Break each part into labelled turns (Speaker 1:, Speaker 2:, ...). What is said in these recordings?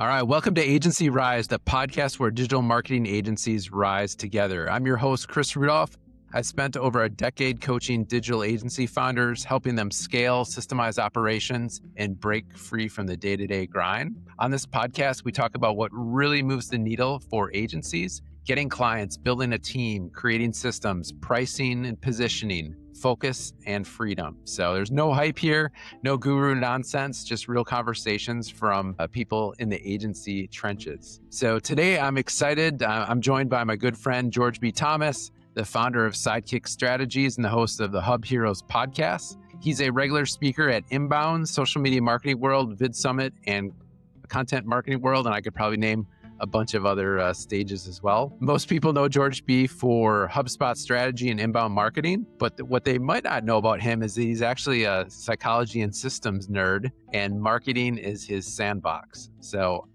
Speaker 1: All right, welcome to AgencyRise, the podcast where digital marketing agencies rise together. I'm your host, Chris Rudolph. I spent over a decade coaching digital agency founders, helping them scale, systemize operations, and break free from the day-to-day grind. On this podcast, we talk about what really moves the needle for agencies, getting clients, building a team, creating systems, pricing and positioning, focus and freedom. So there's no hype here, no guru nonsense, just real conversations from people in the agency trenches. So today I'm excited. I'm joined by my good friend, George B. Thomas, the founder of Sidekick Strategies and the host of the Hub Heroes podcast. He's a regular speaker at Inbound, Social Media Marketing World, Vid Summit, and Content Marketing World, and I could probably name a bunch of other stages as well. Most people know George B for HubSpot strategy and inbound marketing, but what they might not know about him is that he's actually a psychology and systems nerd, and marketing is his sandbox. So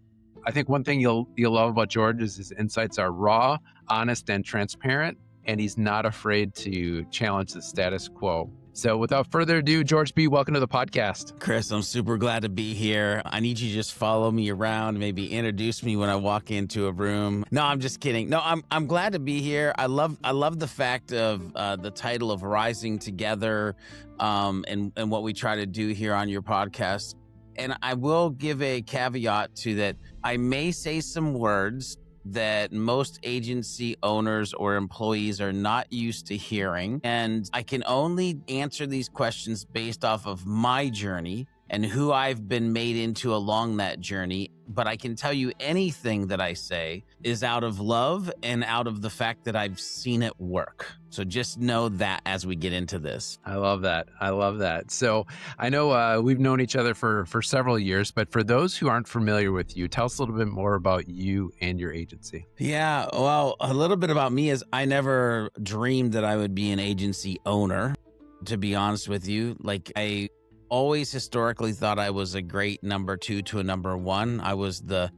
Speaker 1: I think one thing you'll love about George is his insights are raw, honest, and transparent, and he's not afraid to challenge the status quo. So without further ado, George B., welcome to the podcast.
Speaker 2: Chris, I'm super glad to be here. I need you to just follow me around, maybe introduce me when I walk into a room. No, I'm just kidding. No, I'm glad to be here. I love the fact of the title of Rising Together and what we try to do here on your podcast. And I will give a caveat to that. I may say some words that most agency owners or employees are not used to hearing. And I can only answer these questions based off of my journey and who I've been made into along that journey. But I can tell you anything that I say is out of love and out of the fact that I've seen it work. So just know that as we get into this.
Speaker 1: I love that. So I know we've known each other for several years, but for those who aren't familiar with you, tell us a little bit more about you and your agency.
Speaker 2: Yeah, well, a little bit about me is I never dreamed that I would be an agency owner, to be honest with you. Like I always historically thought I was a great number two to a number one. I was the,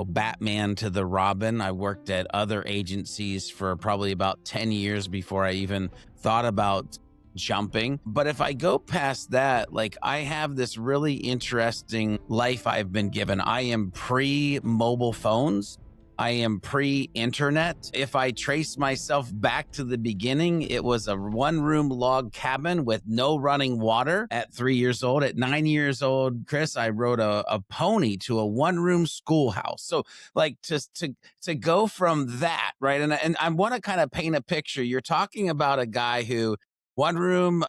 Speaker 2: Batman to the Robin. I worked at other agencies for probably about 10 years before I even thought about jumping. But if I go past that, like I have this really interesting life I've been given. I am pre-mobile phones. I am pre-internet. If I trace myself back to the beginning, it was a one-room log cabin with no running water at 3 years old. At 9 years old, Chris, I rode a pony to a one-room schoolhouse. So like to go from that, right? And I want to kind of paint a picture. You're talking about a guy who one room,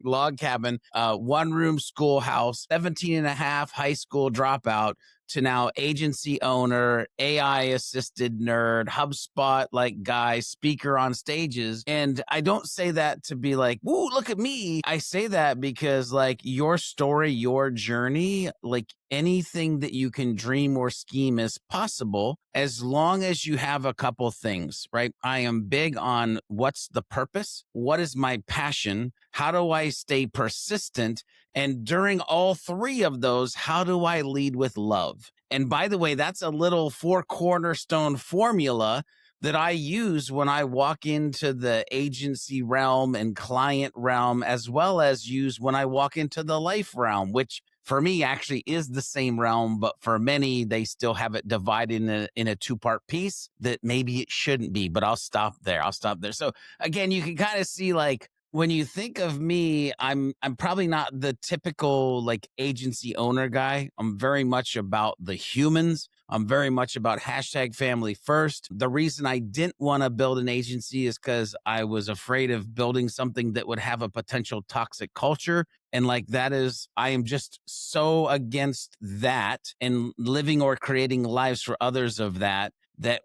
Speaker 2: log cabin, one room schoolhouse, 17 and a half high school dropout to now agency owner, AI assisted nerd, HubSpot like guy, speaker on stages. And I don't say that to be like, woo, look at me. I say that because like your story, your journey, like anything that you can dream or scheme is possible as long as you have a couple things, right? I am big on what's the purpose? What is my passion? How do I stay persistent? And during all three of those, how do I lead with love? And by the way, that's a little 4 cornerstone formula that I use when I walk into the agency realm and client realm, as well as use when I walk into the life realm, which for me actually is the same realm, but for many, they still have it divided in a 2-part piece that maybe it shouldn't be, but I'll stop there. So again, you can kind of see like, when you think of me, I'm probably not the typical like agency owner guy. I'm very much about the humans. I'm very much about #family first. The reason I didn't want to build an agency is because I was afraid of building something that would have a potential toxic culture. And like that is, I am just so against that and living or creating lives for others of that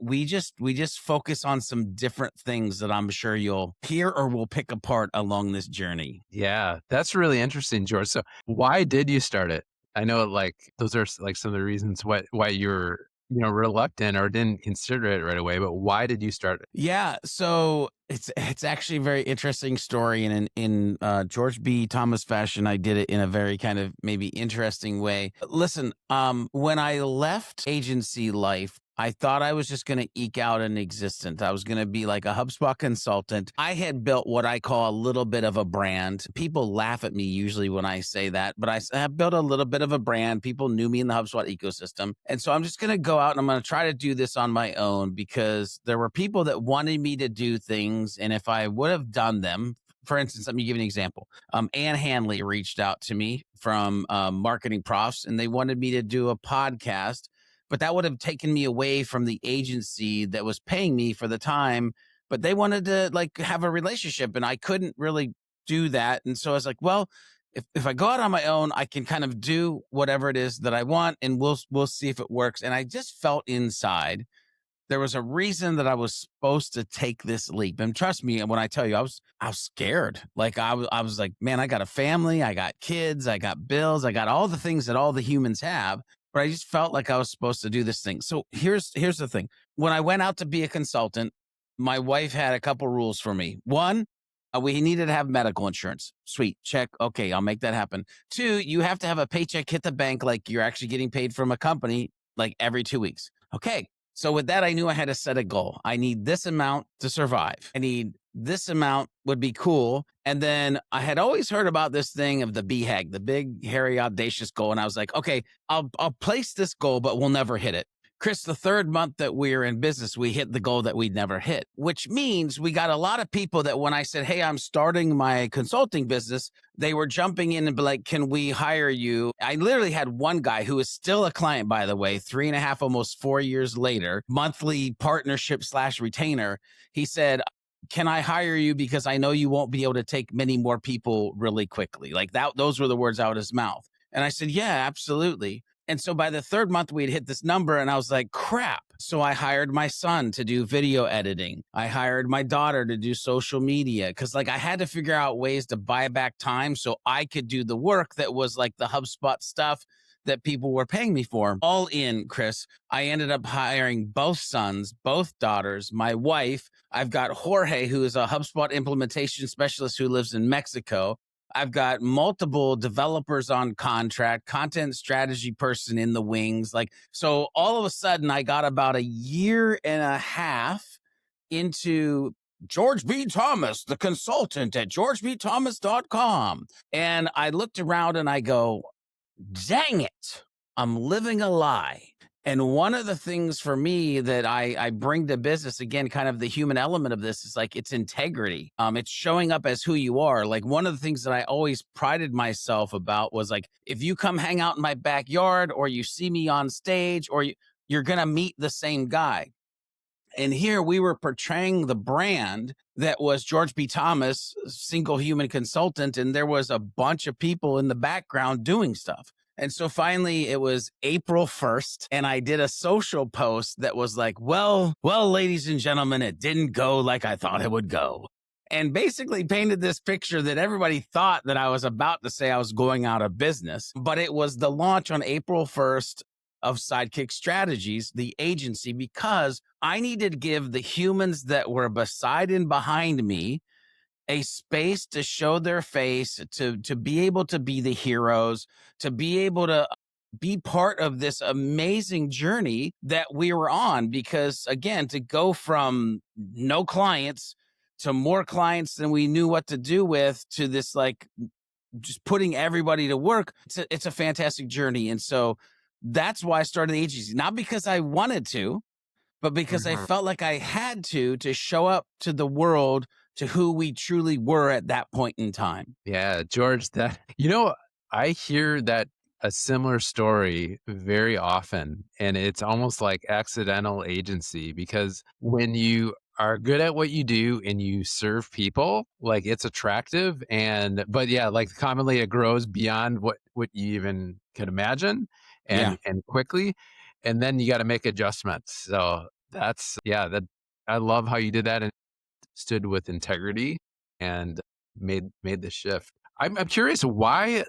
Speaker 2: we just focus on some different things that I'm sure you'll hear or will pick apart along this journey.
Speaker 1: Yeah, that's really interesting, George. So why did you start it? I know like those are like some of the reasons why you're reluctant or didn't consider it right away, but why did you start it?
Speaker 2: Yeah, so it's actually a very interesting story, and in George B. Thomas fashion, I did it in a very kind of maybe interesting way. Listen, when I left agency life, I thought I was just going to eke out an existence. I was going to be like a HubSpot consultant. I had built what I call a little bit of a brand. People laugh at me usually when I say that, but I have built a little bit of a brand. People knew me in the HubSpot ecosystem. And so I'm just going to go out and I'm going to try to do this on my own because there were people that wanted me to do things. And if I would have done them, for instance, let me give you an example. Ann Hanley reached out to me from Marketing Profs, and they wanted me to do a podcast, but that would have taken me away from the agency that was paying me for the time. But they wanted to like have a relationship, and I couldn't really do that. And so I was like, well, if I go out on my own, I can kind of do whatever it is that I want, and we'll see if it works. And I just felt inside there was a reason that I was supposed to take this leap. And trust me, when I tell you, I was scared. Like I was like, man, I got a family, I got kids, I got bills, I got all the things that all the humans have. But I just felt like I was supposed to do this thing. So here's the thing. When I went out to be a consultant, my wife had a couple rules for me. One, we needed to have medical insurance. Sweet, check. Okay, I'll make that happen. Two, you have to have a paycheck hit the bank like you're actually getting paid from a company like every 2 weeks. Okay. So with that, I knew I had to set a goal. I need this amount to survive. I need this amount would be cool. And then I had always heard about this thing of the BHAG, the big, hairy, audacious goal. And I was like, okay, I'll place this goal, but we'll never hit it. Chris, the third month that we were in business, we hit the goal that we'd never hit, which means we got a lot of people that when I said, hey, I'm starting my consulting business, they were jumping in and be like, can we hire you? I literally had one guy who is still a client, by the way, 3.5, almost 4 years later, monthly partnership / retainer. He said, can I hire you because I know you won't be able to take many more people really quickly? Like that, those were the words out of his mouth. And I said, yeah, absolutely. And so by the third month, we'd hit this number and I was like, crap. So I hired my son to do video editing. I hired my daughter to do social media because like I had to figure out ways to buy back time so I could do the work that was like the HubSpot stuff that people were paying me for. All in, Chris, I ended up hiring both sons, both daughters, my wife. I've got Jorge, who is a HubSpot implementation specialist who lives in Mexico. I've got multiple developers on contract, content strategy person in the wings. Like, so all of a sudden I got about 1.5 years into George B. Thomas, the consultant at georgebthomas.com. And I looked around and I go, dang it, I'm living a lie. And one of the things for me that I bring to business, again, kind of the human element of this is like it's integrity. It's showing up as who you are. Like one of the things that I always prided myself about was like, if you come hang out in my backyard or you see me on stage or you're going to meet the same guy. And here we were portraying the brand that was George B. Thomas, single human consultant. And there was a bunch of people in the background doing stuff. And so finally it was April 1st and I did a social post that was like, well, ladies and gentlemen, it didn't go like I thought it would go. And basically painted this picture that everybody thought that I was about to say I was going out of business. But it was the launch on April 1st of Sidekick Strategies, the agency, because I needed to give the humans that were beside and behind me a space to show their face, to be able to be the heroes, to be able to be part of this amazing journey that we were on. Because again, to go from no clients to more clients than we knew what to do with, to this like just putting everybody to work, it's a fantastic journey. And so that's why I started the agency, not because I wanted to, but because I felt like I had to show up to the world to who we truly were at that point in time.
Speaker 1: Yeah, George, I hear that a similar story very often, and it's almost like accidental agency because when you are good at what you do and you serve people, like it's attractive but yeah, like commonly it grows beyond what you even could imagine and quickly, and then you got to make adjustments. So that I love how you did that and stood with integrity and made the shift. I'm curious what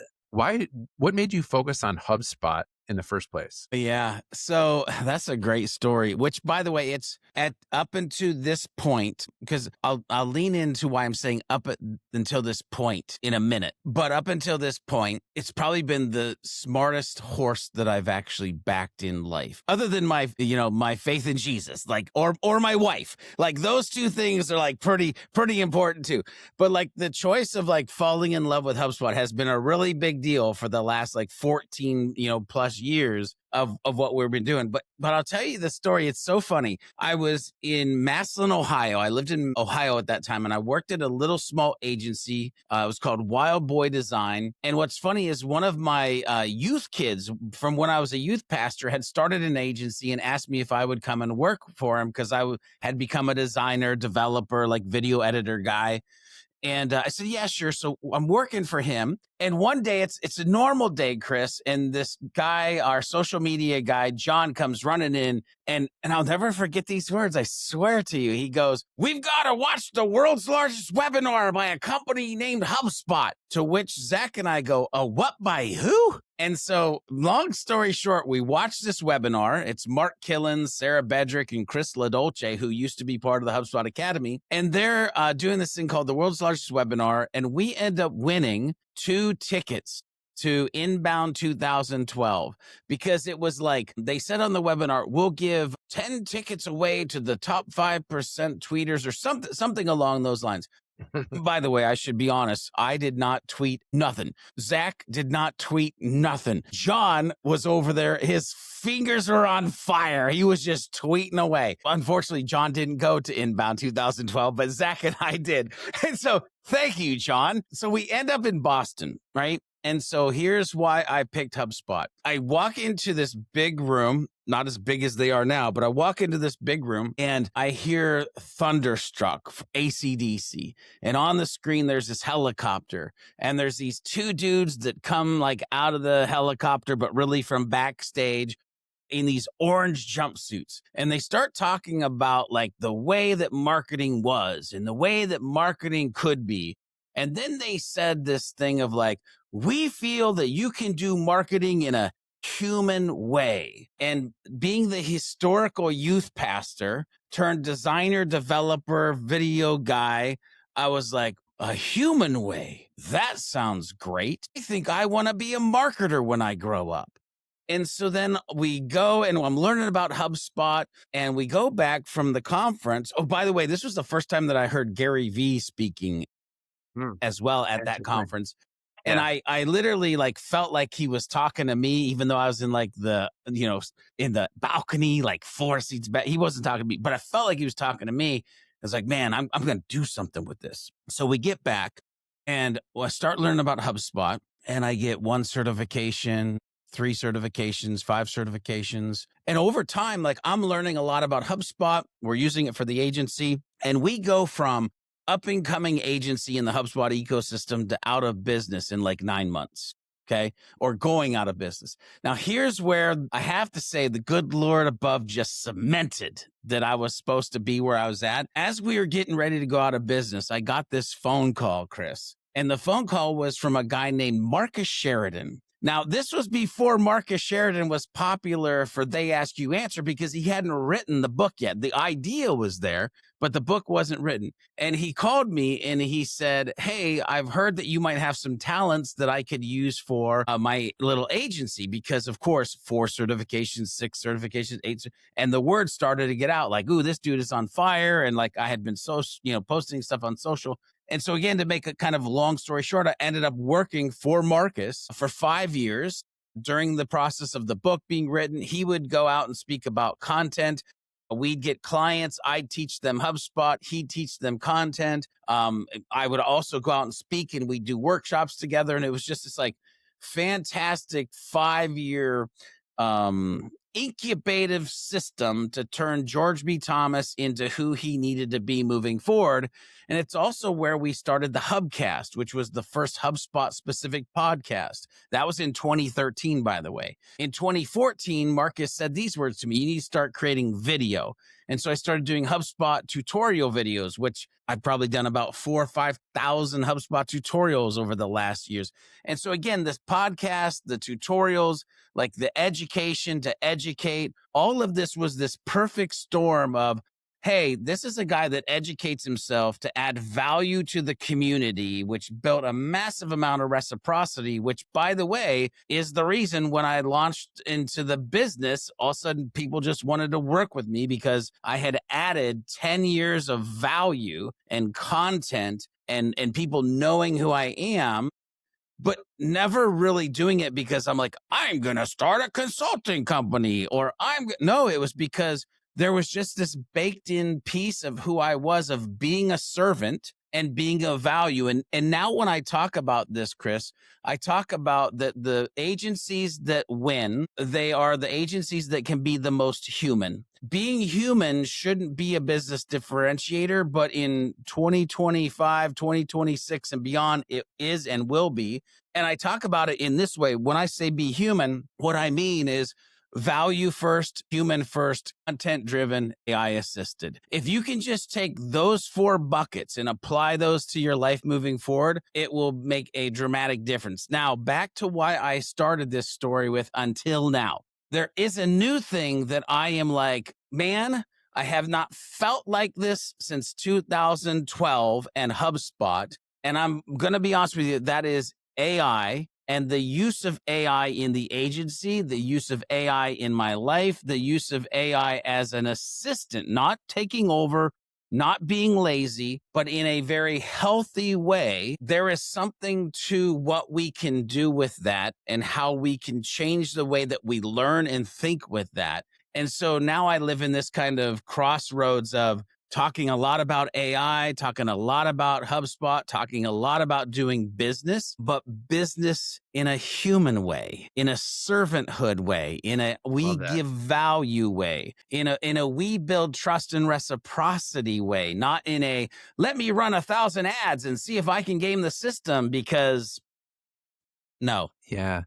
Speaker 1: made you focus on HubSpot in the first place?
Speaker 2: Yeah. So that's a great story, which by the way, it's at up until this point, because I'll lean into why I'm saying until this point in a minute. But up until this point, it's probably been the smartest horse that I've actually backed in life. Other than my faith in Jesus, like or my wife. Like those two things are like pretty important too. But like the choice of like falling in love with HubSpot has been a really big deal for the last like 14, plus years of what we've been doing. But I'll tell you the story. It's so funny. I was in Massillon, Ohio. I lived in Ohio at that time, and I worked at a little small agency. It was called Wild Boy Design. And what's funny is one of my youth kids from when I was a youth pastor had started an agency and asked me if I would come and work for him because I had become a designer, developer, like video editor guy. And I said, yeah, sure. So I'm working for him. And one day it's a normal day, Chris. And this guy, our social media guy, John, comes running in and I'll never forget these words. I swear to you. He goes, "We've got to watch the world's largest webinar by a company named HubSpot." To which Zach and I go, what by who? And so long story short, we watched this webinar. It's Mark Killen, Sarah Bedrick, and Chris LaDolce, who used to be part of the HubSpot Academy. And they're doing this thing called the world's largest webinar. And we end up winning 2 tickets to Inbound 2012 because it was like they said on the webinar, we'll give 10 tickets away to the top 5% tweeters or something along those lines. By the way, I should be honest. I did not tweet nothing. Zach did not tweet nothing. John was over there. His fingers were on fire. He was just tweeting away. Unfortunately, John didn't go to Inbound 2012, but Zach and I did. And so thank you, John. So we end up in Boston, right? And so here's why I picked HubSpot. I walk into this big room, not as big as they are now, but I walk into this big room and I hear Thunderstruck, AC/DC. And on the screen, there's this helicopter. And there's these 2 dudes that come like out of the helicopter, but really from backstage in these orange jumpsuits. And they start talking about like the way that marketing was and the way that marketing could be. And then they said this thing of like, we feel that you can do marketing in a human way. And being the historical youth pastor turned designer, developer, video guy, I was like, a human way? That sounds great. I think I want to be a marketer when I grow up. And so then we go and I'm learning about HubSpot and we go back from the conference. Oh, by the way, this was the first time that I heard Gary Vee speaking as well at that conference. And I literally like felt like he was talking to me, even though I was in like in the balcony, like 4 seats back. He wasn't talking to me, but I felt like he was talking to me. I was like, man, I'm going to do something with this. So we get back and I start learning about HubSpot and I get 1 certification, 3 certifications, 5 certifications. And over time, like I'm learning a lot about HubSpot. We're using it for the agency and we go from up and coming agency in the HubSpot ecosystem to out of business in like 9 months. Okay. Or going out of business. Now, here's where I have to say the good Lord above just cemented that I was supposed to be where I was at. As we were getting ready to go out of business, I got this phone call, Chris. And the phone call was from a guy named Marcus Sheridan. Now, this was before Marcus Sheridan was popular for They Ask You Answer because he hadn't written the book yet. The idea was there, but the book wasn't written. And he called me and he said, hey, I've heard that you might have some talents that I could use for my little agency because, of course, 4 certifications, 6 certifications, 8. And the word started to get out like, ooh, this dude is on fire. And like I had been posting stuff on social. And so again, to make a kind of long story short, I ended up working for Marcus for 5 years. During the process of the book being written, he would go out and speak about content. We'd get clients. I'd teach them HubSpot. He'd teach them content. I would also go out and speak and we'd do workshops together. And it was just this like fantastic 5-year incubative system to turn George B. Thomas into who he needed to be moving forward. And it's also where we started the Hubcast, which was the first HubSpot specific podcast. That was in 2013, by the way. In 2014, Marcus said these words to me: you need to start creating video. And so I started doing HubSpot tutorial videos, which I've probably done about 4,000 or 5,000 HubSpot tutorials over the last years. And so again, this podcast, the tutorials, like the education to educate, all of this was this perfect storm of, hey, this is a guy that educates himself to add value to the community, which built a massive amount of reciprocity, which, by the way, is the reason when I launched into the business, all of a sudden people just wanted to work with me because I had added 10 years of value and content and people knowing who I am, but never really doing it because I'm like, I'm going to start a consulting company, or no, it was because there was just this baked in piece of who I was, of being a servant and being of value. And now when I talk about this, Chris, I talk about that the agencies that win, they are the agencies that can be the most human. Being human shouldn't be a business differentiator, but in 2025, 2026 and beyond, it is and will be. And I talk about it in this way. When I say be human, what I mean is value first, human first, content driven, AI assisted. If you can just take those 4 buckets and apply those to your life moving forward, it will make a dramatic difference. Now, back to why I started this story with until now. There is a new thing that I am like, man, I have not felt like this since 2012 and HubSpot. And I'm going to be honest with you, that is AI. And the use of AI in the agency, the use of AI in my life, the use of AI as an assistant, not taking over, not being lazy, but in a very healthy way. There is something to what we can do with that and how we can change the way that we learn and think with that. And so now I live in this kind of crossroads of talking a lot about AI, talking a lot about HubSpot, talking a lot about doing business, but business in a human way, in a servanthood way, in a we give value way, in a we build trust and reciprocity way, not in a let me run 1,000 ads and see if I can game the system, because no.
Speaker 1: Yeah,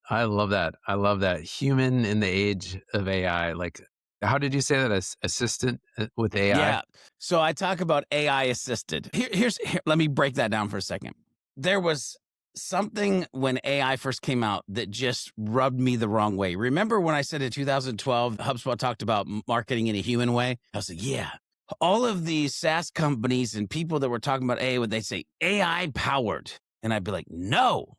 Speaker 1: I love that. I love that. Human in the age of AI. Like, how did you say that? Assistant with AI?
Speaker 2: Yeah. So I talk about AI assisted. Here, let me break that down for a second. There was something when AI first came out that just rubbed me the wrong way. Remember when I said in 2012, HubSpot talked about marketing in a human way? I was like, yeah. All of these SaaS companies and people that were talking about AI, would they say AI powered? And I'd be like, no.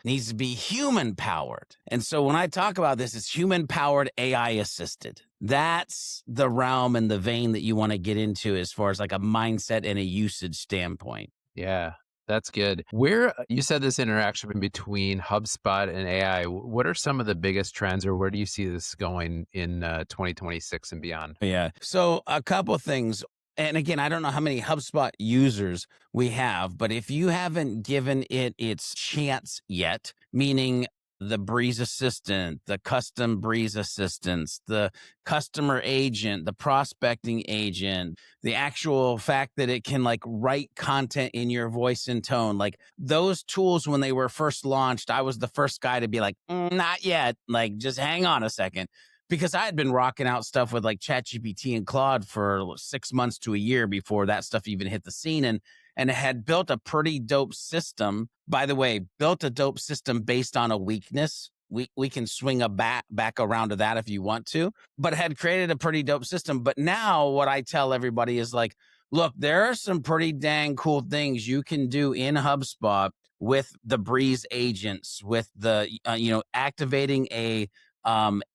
Speaker 2: Needs to be human powered. And so when I talk about this, it's human powered, AI assisted. That's the realm and the vein that you want to get into as far as like a mindset and a usage standpoint.
Speaker 1: Yeah, that's good. Where you said this interaction between HubSpot and AI, what are some of the biggest trends, or where do you see this going in 2026 and beyond?
Speaker 2: Yeah. So a couple of things. And again, I don't know how many HubSpot users we have, but if you haven't given it its chance yet, meaning the Breeze Assistant, the custom Breeze Assistants, the customer agent, the prospecting agent, the actual fact that it can like write content in your voice and tone, like those tools, when they were first launched, I was the first guy to be like, not yet. Like, just hang on a second. Because I had been rocking out stuff with like ChatGPT and Claude for 6 months to a year before that stuff even hit the scene, and had built a pretty dope system. By the way, built a dope system based on a weakness. We can swing back around to that if you want to, but had created a pretty dope system. But now what I tell everybody is like, look, there are some pretty dang cool things you can do in HubSpot with the Breeze agents, with the activating a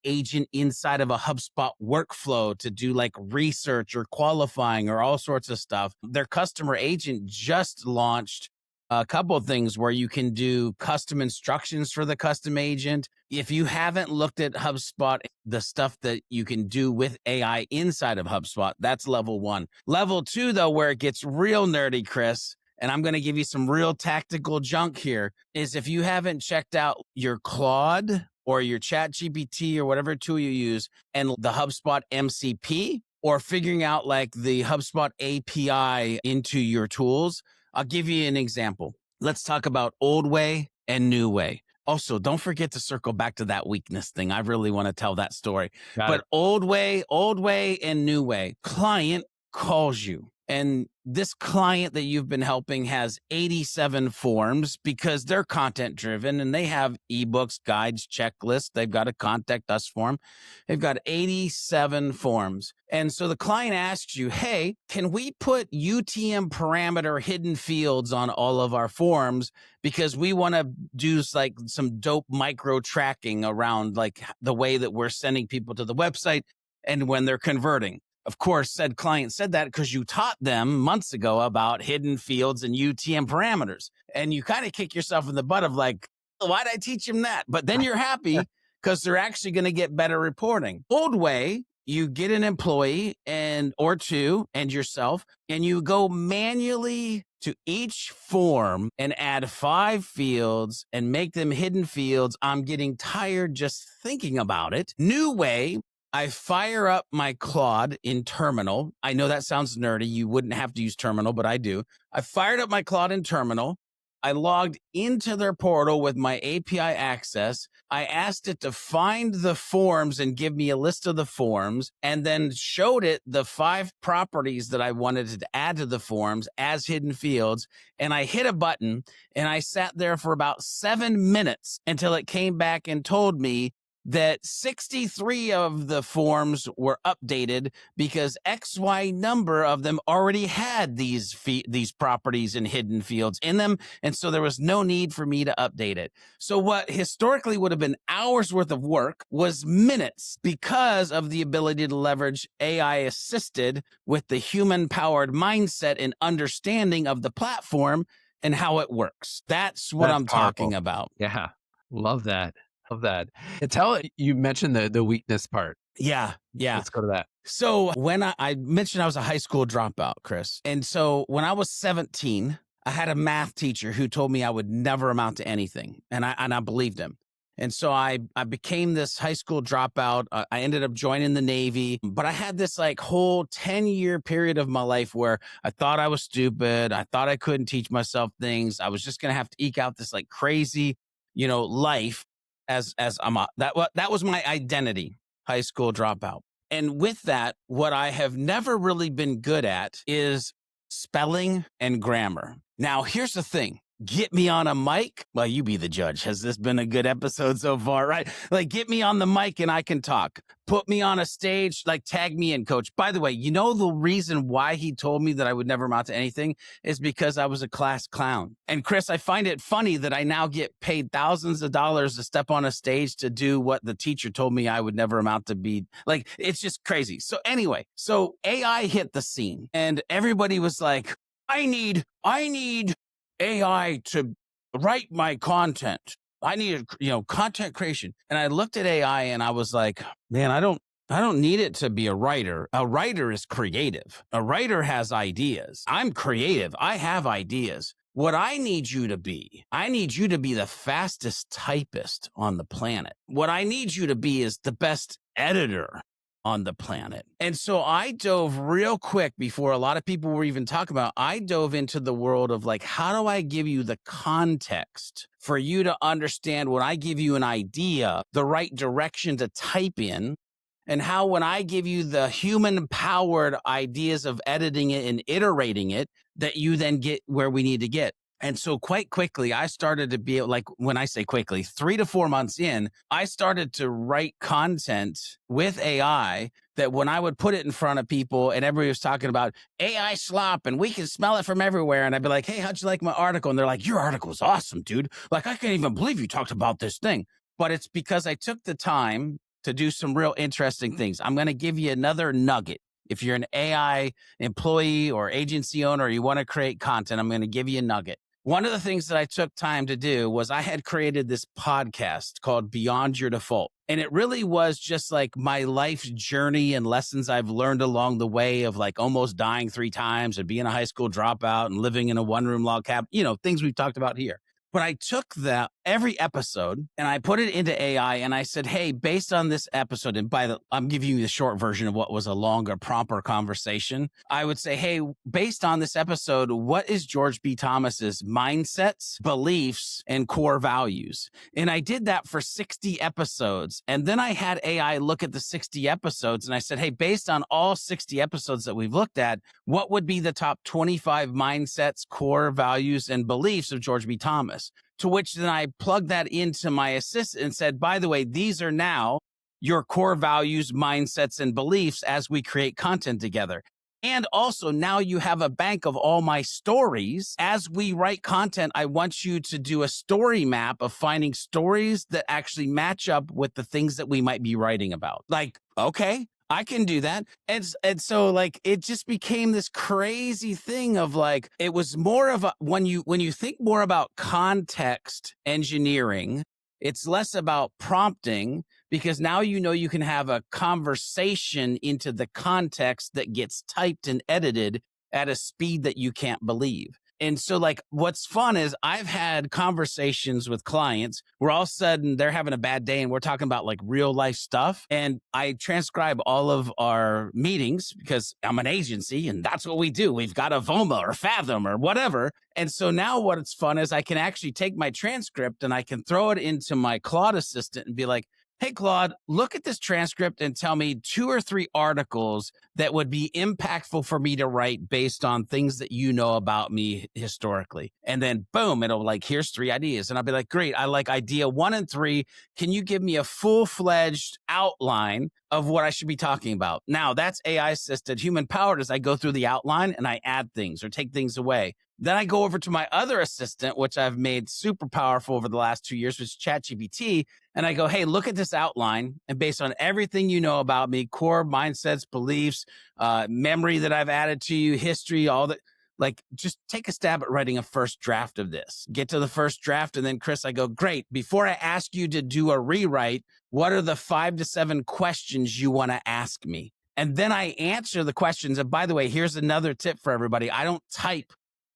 Speaker 2: agent inside of a HubSpot workflow to do like research or qualifying or all sorts of stuff. Their customer agent just launched a couple of things where you can do custom instructions for the custom agent. If you haven't looked at HubSpot, the stuff that you can do with AI inside of HubSpot, that's level 1. Level 2, though, where it gets real nerdy, Chris, and I'm going to give you some real tactical junk here, is if you haven't checked out your Claude or your ChatGPT or whatever tool you use and the HubSpot MCP, or figuring out like the HubSpot API into your tools. I'll give you an example. Let's talk about old way and new way. Also, don't forget to circle back to that weakness thing. I really want to tell that story.
Speaker 1: Got
Speaker 2: But
Speaker 1: it.
Speaker 2: old way and new way. Client calls you. And this client that you've been helping has 87 forms because they're content driven and they have ebooks, guides, checklists. They've got a contact us form. They've got 87 forms. And so the client asks you, hey, can we put UTM parameter hidden fields on all of our forms? Because we want to do like some dope micro tracking around like the way that we're sending people to the website and when they're converting. Of course, said client said that because you taught them months ago about hidden fields and UTM parameters. And you kind of kick yourself in the butt of like, why did I teach them that? But then you're happy because they're actually going to get better reporting. Old way, you get an employee or two and yourself, and you go manually to each form and add 5 fields and make them hidden fields. I'm getting tired just thinking about it. New way, I fire up my Claude in Terminal. I know that sounds nerdy. You wouldn't have to use Terminal, but I do. I fired up my Claude in Terminal. I logged into their portal with my API access. I asked it to find the forms and give me a list of the forms, and then showed it the 5 properties that I wanted to add to the forms as hidden fields. And I hit a button and I sat there for about 7 minutes until it came back and told me that 63 of the forms were updated because XY number of them already had these properties and hidden fields in them. And so there was no need for me to update it. So what historically would have been hours worth of work was minutes because of the ability to leverage AI assisted with the human powered mindset and understanding of the platform and how it works. That's what I'm talking about.
Speaker 1: Yeah. Love that. Love that. And you mentioned the weakness part.
Speaker 2: Yeah.
Speaker 1: Let's go to that.
Speaker 2: So when I mentioned I was a high school dropout, Chris. And so when I was 17, I had a math teacher who told me I would never amount to anything. And I believed him. And so I became this high school dropout. I ended up joining the Navy, but I had this like whole 10-year period of my life where I thought I was stupid. I thought I couldn't teach myself things. I was just going to have to eke out this like crazy, life as that was my identity, high school dropout. And with that, what I have never really been good at is spelling and grammar. Now, here's the thing. Get me on a mic. Well, you be the judge. Has this been a good episode so far, right? Like, get me on the mic and I can talk. Put me on a stage, like tag me in, coach. By the way, the reason why he told me that I would never amount to anything is because I was a class clown. And Chris, I find it funny that I now get paid thousands of dollars to step on a stage to do what the teacher told me I would never amount to be. Like, it's just crazy. So anyway, AI hit the scene and everybody was like, I need AI to write my content. I need, content creation. And I looked at AI and I was like, man, I don't need it to be a writer. A writer is creative. A writer has ideas. I'm creative. I have ideas. What I need you to be the fastest typist on the planet. What I need you to be is the best editor on the planet. And so I dove real quick before a lot of people were even talking about, I dove into the world of like, how do I give you the context for you to understand when I give you an idea, the right direction to type in, and how when I give you the human powered ideas of editing it and iterating it, that you then get where we need to get. And so quite quickly, I started to be like, when I say quickly, 3 to 4 months in, I started to write content with AI that when I would put it in front of people and everybody was talking about AI slop and we can smell it from everywhere. And I'd be like, hey, how'd you like my article? And they're like, your article's awesome, dude. Like, I can't even believe you talked about this thing. But it's because I took the time to do some real interesting things. I'm going to give you another nugget. If you're an AI employee or agency owner, or you want to create content, I'm going to give you a nugget. One of the things that I took time to do was I had created this podcast called Beyond Your Default. And it really was just like my life's journey and lessons I've learned along the way of like almost dying 3 times and being a high school dropout and living in a 1-room log cabin, things we've talked about here. But I took every episode and I put it into AI and I said, hey, based on this episode, and I'm giving you the short version of what was a longer, proper conversation. I would say, hey, based on this episode, what is George B. Thomas's mindsets, beliefs, and core values? And I did that for 60 episodes. And then I had AI look at the 60 episodes and I said, hey, based on all 60 episodes that we've looked at, what would be the top 25 mindsets, core values, and beliefs of George B. Thomas? To which then I plugged that into my assistant and said, by the way, these are now your core values, mindsets, and beliefs as we create content together. And also now you have a bank of all my stories. As we write content, I want you to do a story map of finding stories that actually match up with the things that we might be writing about. Like, okay, I can do that. And so like, it just became this crazy thing of like, it was more of a, when you think more about context engineering, it's less about prompting, because now you can have a conversation into the context that gets typed and edited at a speed that you can't believe. And so like, what's fun is I've had conversations with clients where all of a sudden they're having a bad day and we're talking about like real life stuff. And I transcribe all of our meetings because I'm an agency and that's what we do. We've got a Voma or Fathom or whatever. And so now what's fun is I can actually take my transcript and I can throw it into my Claude assistant and be like, hey, Claude, look at this transcript and tell me 2 or 3 articles that would be impactful for me to write based on things that you know about me historically. And then boom, it'll like, here's 3 ideas. And I'll be like, great, I like idea 1 and 3. Can you give me a full-fledged outline of what I should be talking about? Now that's AI assisted. Human powered as I go through the outline and I add things or take things away. Then I go over to my other assistant, which I've made super powerful over the last 2 years, which is ChatGPT. And I go, hey, look at this outline. And based on everything you know about me, core mindsets, beliefs, memory that I've added to you, history, all that, like just take a stab at writing a first draft of this. Get to the first draft. And then Chris, I go, great. Before I ask you to do a rewrite, what are the 5 to 7 questions you want to ask me? And then I answer the questions. And by the way, here's another tip for everybody. I don't type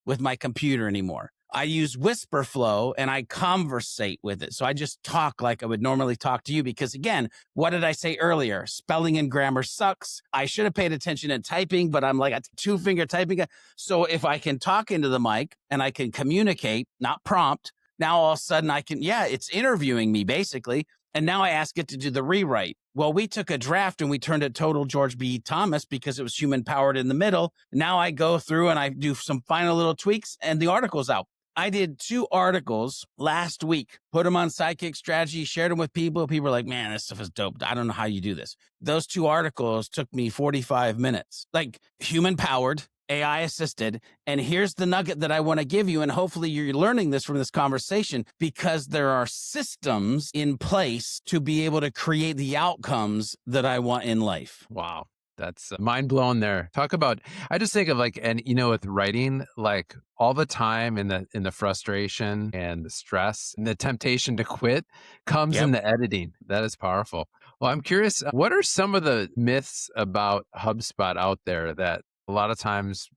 Speaker 2: with my computer anymore. I use whisper flow and I conversate with it. So I just talk like I would normally talk to you because again, what did I say earlier? Spelling and grammar sucks. I should have paid attention in typing, but I'm like a 2-finger typing. So if I can talk into the mic and I can communicate, not prompt, now all of a sudden I can, it's interviewing me basically. And now I ask it to do the rewrite. Well, we took a draft and we turned it total George B. Thomas because it was human powered in the middle. Now I go through and I do some final little tweaks and the article's out. I did 2 articles last week, put them on Sidekick Strategy, shared them with people. People were like, man, this stuff is dope. I don't know how you do this. Those 2 articles took me 45 minutes, like human powered, AI assisted. And here's the nugget that I want to give you. And hopefully you're learning this from this conversation because there are systems in place to be able to create the outcomes that I want in life.
Speaker 1: Wow. That's mind blown there. Talk about, I just think of like, and with writing, like all the time in the frustration and the stress and the temptation to quit comes in the editing. That is powerful. Well, I'm curious, what are some of the myths about HubSpot out there that a lot of times,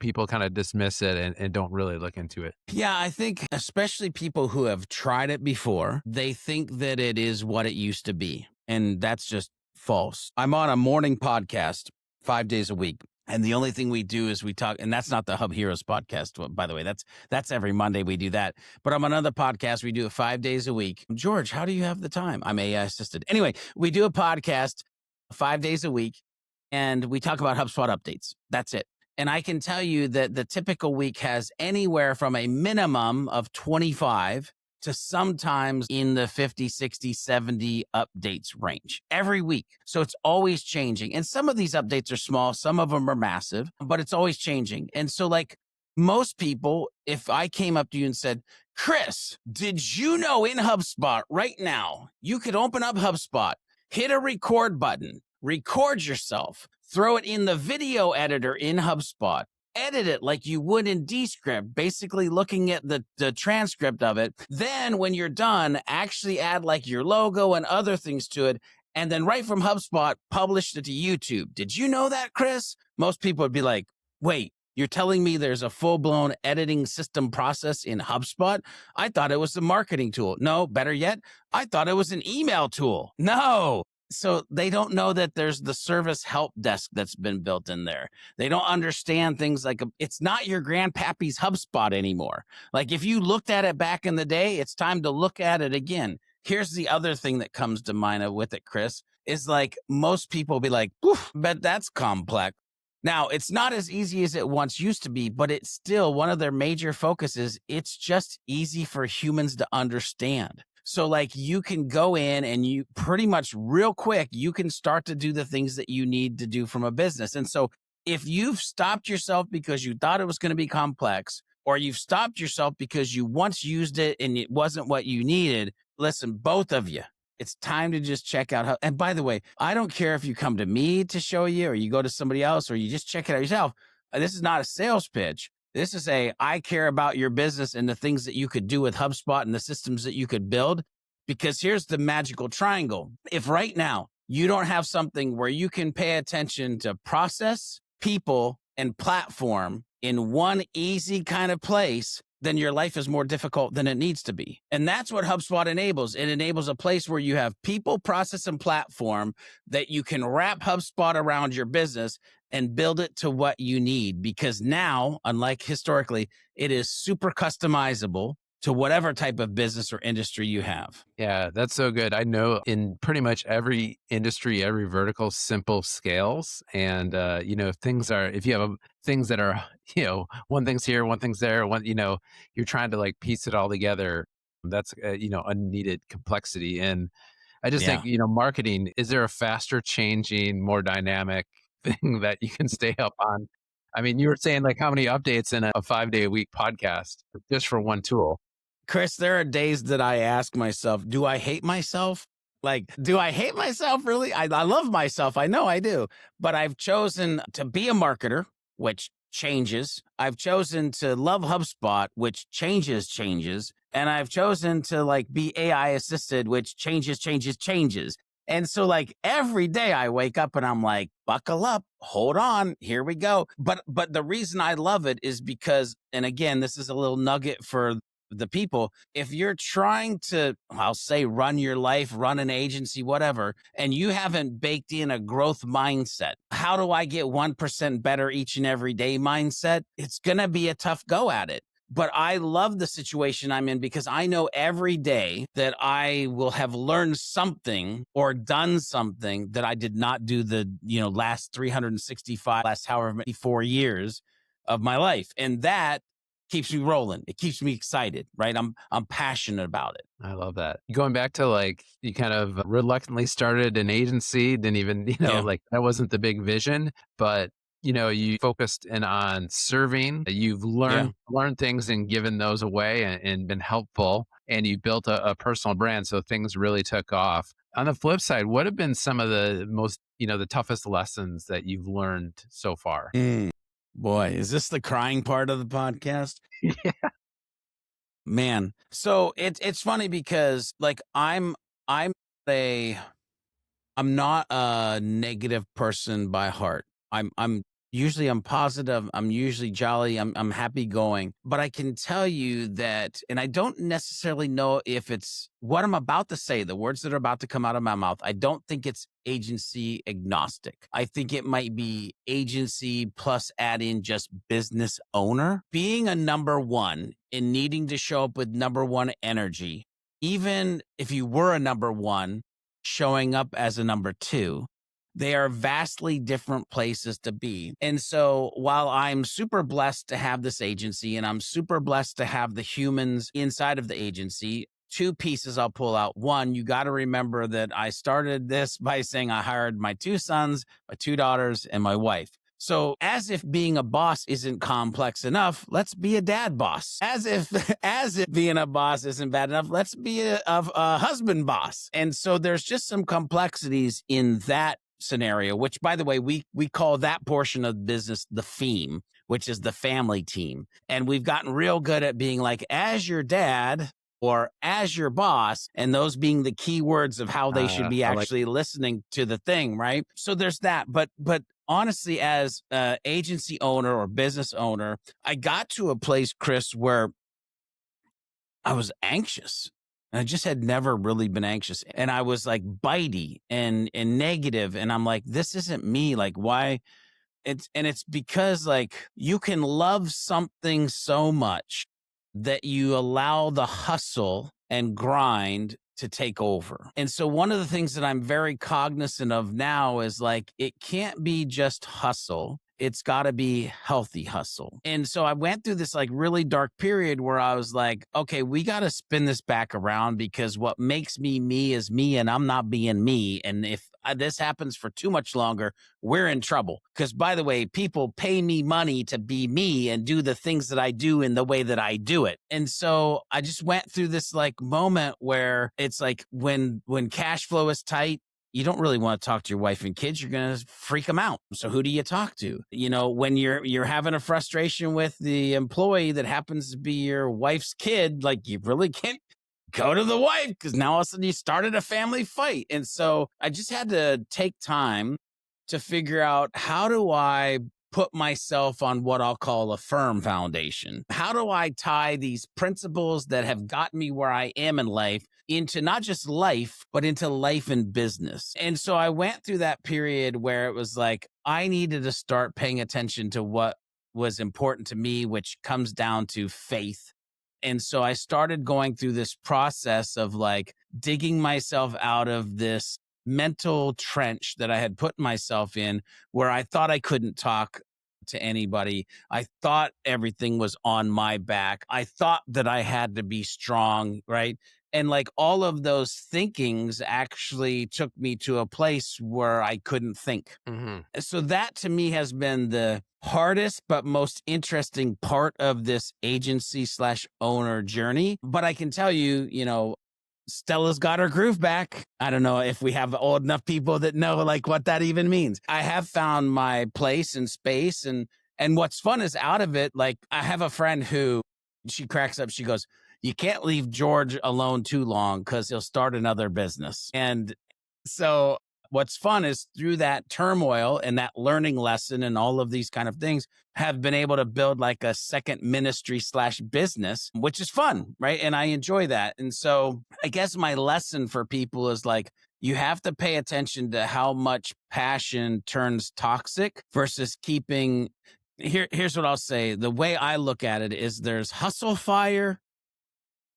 Speaker 1: people kind of dismiss it and don't really look into it?
Speaker 2: Yeah, I think especially people who have tried it before, they think that it is what it used to be. And that's just false. I'm on a morning podcast 5 days a week. And the only thing we do is we talk, and that's not the Hub Heroes podcast, by the way, that's every Monday we do that. But I'm on another podcast, we do it 5 days a week. George, how do you have the time? I'm AI assisted. Anyway, we do a podcast 5 days a week and we talk about HubSpot updates. That's it. And I can tell you that the typical week has anywhere from a minimum of 25 to sometimes in the 50, 60, 70 updates range every week. So it's always changing. And some of these updates are small, some of them are massive, but it's always changing. And so like most people, if I came up to you and said, Chris, did you know in HubSpot right now, you could open up HubSpot, hit a record button, record yourself, throw it in the video editor in HubSpot, edit it like you would in Descript, basically looking at the transcript of it. Then when you're done, actually add like your logo and other things to it. And then right from HubSpot, publish it to YouTube. Did you know that, Chris? Most people would be like, wait, You're telling me there's a full-blown editing system process in HubSpot? I thought it was a marketing tool. No, better yet, I thought it was an email tool. No. So they don't know that there's the service help desk that's been built in there. They don't understand things like it's not your grandpappy's HubSpot anymore. Like if you looked at it back in the day, it's time to look at it again. Here's the other thing that comes to mind with it, Chris, is like most people be like, but that's complex. Now, it's not as easy as it once used to be, but it's still one of their major focuses. It's just easy for humans to understand. So like you can go in and you pretty much real quick, you can start to do the things that you need to do from a business. And so if you've stopped yourself because you thought it was going to be complex, or you've stopped yourself because you once used it and it wasn't what you needed, listen, both of you, it's time to just check out how, and by the way, I don't care if you come to me to show you or you go to somebody else or you just check it out yourself. This is not a sales pitch. This is I care about your business and the things that you could do with HubSpot and the systems that you could build, because here's the magical triangle. If right now you don't have something where you can pay attention to process, people, and platform in one easy kind of place, then your life is more difficult than it needs to be. And that's what HubSpot enables. It enables a place where you have people, process, and platform that you can wrap HubSpot around your business and build it to what you need. Because now, unlike historically, it is super customizable to whatever type of business or industry you have.
Speaker 1: Yeah, that's so good. I know in pretty much every industry, every vertical, simple scales. And, things are, if you have things that are, one thing's here, one thing's there, you're trying to like piece it all together. That's, unneeded complexity. And I just think, marketing, is there a faster changing, more dynamic thing that you can stay up on? I mean, you were saying like how many updates in a 5-day a week podcast just for one tool?
Speaker 2: Chris, there are days that I ask myself, do I hate myself? Like, do I hate myself really? I love myself. I know I do. But I've chosen to be a marketer, which changes. I've chosen to love HubSpot, which changes. And I've chosen to like be AI assisted, which changes. And so like every day I wake up and I'm like, buckle up, hold on, here we go. But the reason I love it is because, and again, this is a little nugget for the people, if you're trying to, I'll say, run your life, run an agency, whatever, and you haven't baked in a growth mindset, how do I get 1% better each and every day mindset? It's going to be a tough go at it. But I love the situation I'm in because I know every day that I will have learned something or done something that I did not do the, last 365, last however many 4 years of my life. And that keeps me rolling. It keeps me excited, right? I'm passionate about it.
Speaker 1: I love that. Going back to like, you kind of reluctantly started an agency, didn't even, like that wasn't the big vision, but you focused in on serving. You've learned things and given those away and been helpful, and you built a personal brand. So things really took off. On the flip side, what have been some of the most, the toughest lessons that you've learned so far?
Speaker 2: Boy, is this the crying part of the podcast?
Speaker 1: Yeah.
Speaker 2: Man. So it's funny because like I'm not a negative person by heart. I'm positive. I'm usually jolly. I'm happy going, but I can tell you that, and I don't necessarily know if it's what I'm about to say, the words that are about to come out of my mouth. I don't think it's agency agnostic. I think it might be agency plus add in just business owner. Being a number one and needing to show up with number one energy, even if you were a number one, showing up as a number two, they are vastly different places to be. And so while I'm super blessed to have this agency and I'm super blessed to have the humans inside of the agency, two pieces I'll pull out. One, you got to remember that I started this by saying I hired my 2 sons, my 2 daughters, and my wife. So as if being a boss isn't complex enough, let's be a dad boss. As if being a boss isn't bad enough, let's be a husband boss. And so there's just some complexities in that scenario, which by the way, we call that portion of business the theme, which is the family team. And we've gotten real good at being like, as your dad, or as your boss, and those being the key words of how they should be
Speaker 1: I like,
Speaker 2: actually listening to the thing, right? So there's that. But honestly, as a agency owner or business owner, I got to a place, Chris, where I was anxious. I just had never really been anxious. And I was like bitey and negative. And I'm like, this isn't me. Like, why? It's because like you can love something so much that you allow the hustle and grind to take over. And so one of the things that I'm very cognizant of now is like it can't be just hustle. It's got to be healthy hustle. And so I went through this like really dark period where I was like, okay, we got to spin this back around because what makes me is me, and I'm not being me. And if this happens for too much longer, we're in trouble. Because by the way, people pay me money to be me and do the things that I do in the way that I do it. And so I just went through this like moment where it's like when cash flow is tight, you don't really want to talk to your wife and kids. You're going to freak them out. So who do you talk to? You know, when you're having a frustration with the employee that happens to be your wife's kid, like you really can't go to the wife because now all of a sudden you started a family fight. And so I just had to take time to figure out, how do I put myself on what I'll call a firm foundation? How do I tie these principles that have gotten me where I am in life into not just life, but into life and business? And so I went through that period where it was like, I needed to start paying attention to what was important to me, which comes down to faith. And so I started going through this process of like digging myself out of this mental trench that I had put myself in, where I thought I couldn't talk to anybody. I thought everything was on my back. I thought that I had to be strong, right? And like all of those thinkings actually took me to a place where I couldn't think.
Speaker 1: mm-hmm.
Speaker 2: So that to me has been the hardest but most interesting part of this agency/owner journey. But I can tell you, you know, Stella's got her groove back. I don't know if we have old enough people that know like what that even means. I have found my place and space, and what's fun is out of it, like I have a friend who, she cracks up. She goes, "You can't leave George alone too long because he'll start another business." And so what's fun is through that turmoil and that learning lesson and all of these kind of things, have been able to build like a second ministry/business, which is fun, right? And I enjoy that. And so I guess my lesson for people is like, you have to pay attention to how much passion turns toxic versus keeping. Here's what I'll say. The way I look at it is there's hustle fire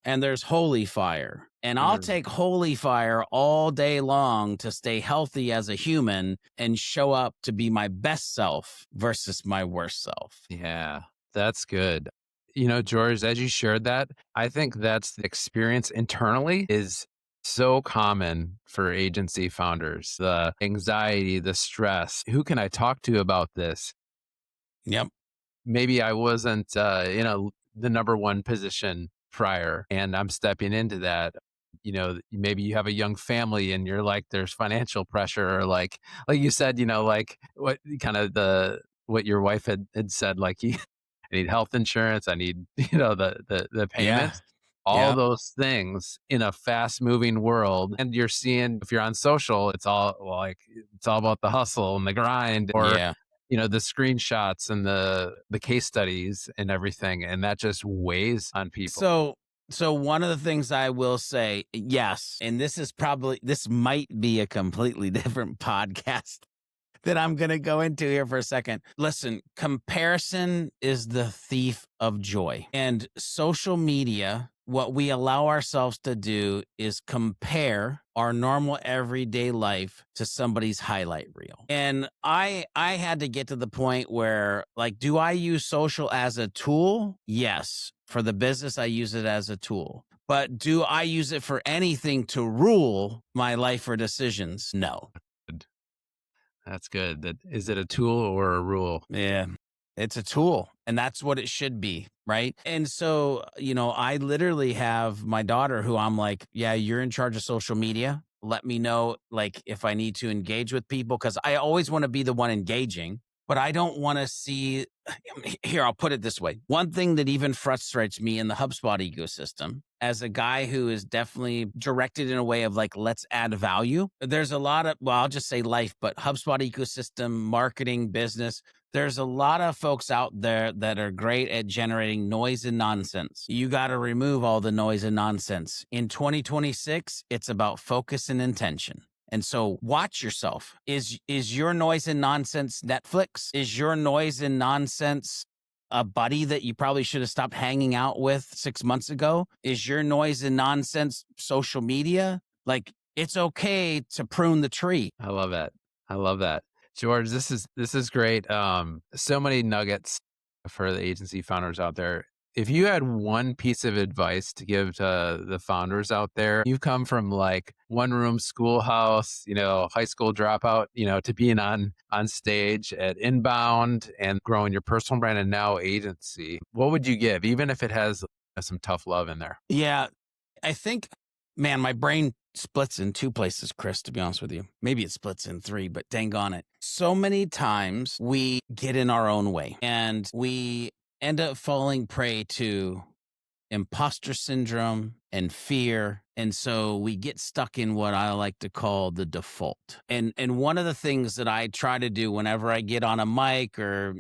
Speaker 2: and there's holy fire. And I'll take holy fire all day long to stay healthy as a human and show up to be my best self versus my worst self.
Speaker 1: Yeah, that's good. You know, George, as you shared that, I think that's the experience internally is so common for agency founders. The anxiety, the stress. Who can I talk to about this?
Speaker 2: Yep.
Speaker 1: Maybe I wasn't in the number one position prior, and I'm stepping into that. You know, maybe you have a young family and you're like, there's financial pressure, or like you said, you know, like what kind of what your wife had said, like, I need health insurance, I need, you know, the
Speaker 2: Yeah.
Speaker 1: payments, all
Speaker 2: Yep.
Speaker 1: those things in a fast moving world. And you're seeing, if you're on social, it's all like, it's all about the hustle and the grind, or
Speaker 2: Yeah.
Speaker 1: you know, the screenshots and the case studies and everything, and that just weighs on people.
Speaker 2: So one of the things I will say, yes, and this might be a completely different podcast that I'm going to go into here for a second. Listen, comparison is the thief of joy. And social media, what we allow ourselves to do is compare our normal everyday life to somebody's highlight reel. And I had to get to the point where, like, do I use social as a tool? Yes. For the business, I use it as a tool. But do I use it for anything to rule my life or decisions? No.
Speaker 1: That's good. That is it a tool or a rule?
Speaker 2: Yeah, it's a tool, and that's what it should be, right? And so, you know, I literally have my daughter who I'm like, yeah, you're in charge of social media. Let me know, like, if I need to engage with people, because I always want to be the one engaging. but I don't want to see. Here, I'll put it this way. One thing that even frustrates me in the HubSpot ecosystem, as a guy who is definitely directed in a way of like, let's add value. There's a lot of, well, I'll just say life, but HubSpot ecosystem, marketing, business, there's a lot of folks out there that are great at generating noise and nonsense. You got to remove all the noise and nonsense. In 2026, it's about focus and intention. And so watch yourself. Is your noise and nonsense Netflix? Is your noise and nonsense a buddy that you probably should have stopped hanging out with 6 months ago? Is your noise and nonsense social media? Like, it's okay to prune the tree.
Speaker 1: I love that. I love that. George, this is great. So many nuggets for the agency founders out there. If you had one piece of advice to give to the founders out there, you come from like one room schoolhouse, high school dropout, to being on stage at Inbound and growing your personal brand and now agency. What would you give, even if it has some tough love in there?
Speaker 2: Yeah, I think, man, my brain splits in two places, Chris, to be honest with you. Maybe it splits in three, but dang on it. So many times we get in our own way and we end up falling prey to imposter syndrome and fear. And so we get stuck in what I like to call the default. And one of the things that I try to do whenever I get on a mic or,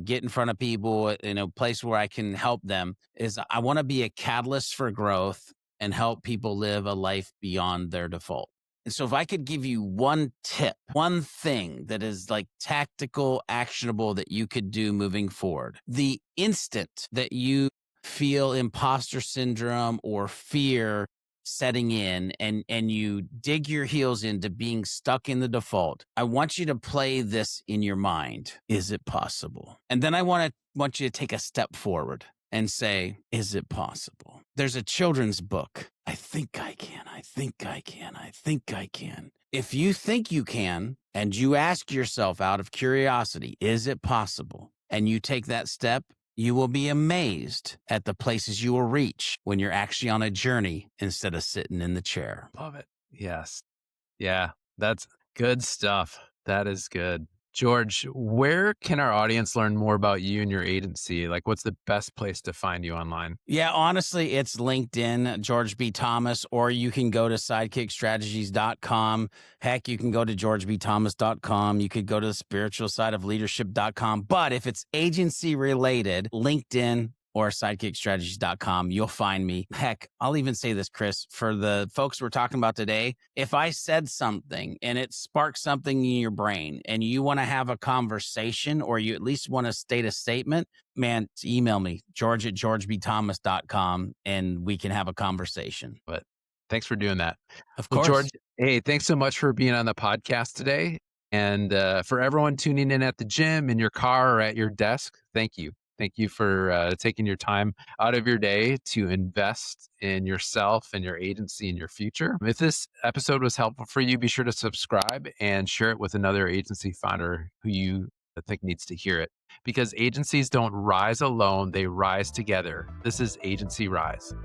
Speaker 2: get in front of people in a place where I can help them is I want to be a catalyst for growth and help people live a life beyond their default. And so if I could give you one tip, one thing that is like tactical, actionable that you could do moving forward, the instant that you feel imposter syndrome or fear setting in and you dig your heels into being stuck in the default, I want you to play this in your mind. Is it possible? And then I want you to take a step forward and say, is it possible? There's a children's book. I think I can. I think I can. I think I can. If you think you can, and you ask yourself out of curiosity, is it possible? And you take that step, you will be amazed at the places you will reach when you're actually on a journey instead of sitting in the chair.
Speaker 1: Love it. Yes. Yeah, that's good stuff. That is good. George, where can our audience learn more about you and your agency? Like, what's the best place to find you online?
Speaker 2: Yeah, honestly, it's LinkedIn, George B. Thomas, or you can go to sidekickstrategies.com. Heck, you can go to georgebthomas.com. You could go to the spiritual side of leadership.com. But if it's agency related, LinkedIn or sidekickstrategies.com, you'll find me. Heck, I'll even say this, Chris, for the folks we're talking about today, if I said something and it sparked something in your brain and you want to have a conversation or you at least want to state a statement, man, email me, george@georgebthomas.com, and we can have a conversation.
Speaker 1: But thanks for doing that.
Speaker 2: Of course.
Speaker 1: George, hey, thanks so much for being on the podcast today. And for everyone tuning in at the gym, in your car, or at your desk, thank you. Thank you for taking your time out of your day to invest in yourself and your agency and your future. If this episode was helpful for you, be sure to subscribe and share it with another agency founder who you think needs to hear it. Because agencies don't rise alone, they rise together. This is AgencyRise.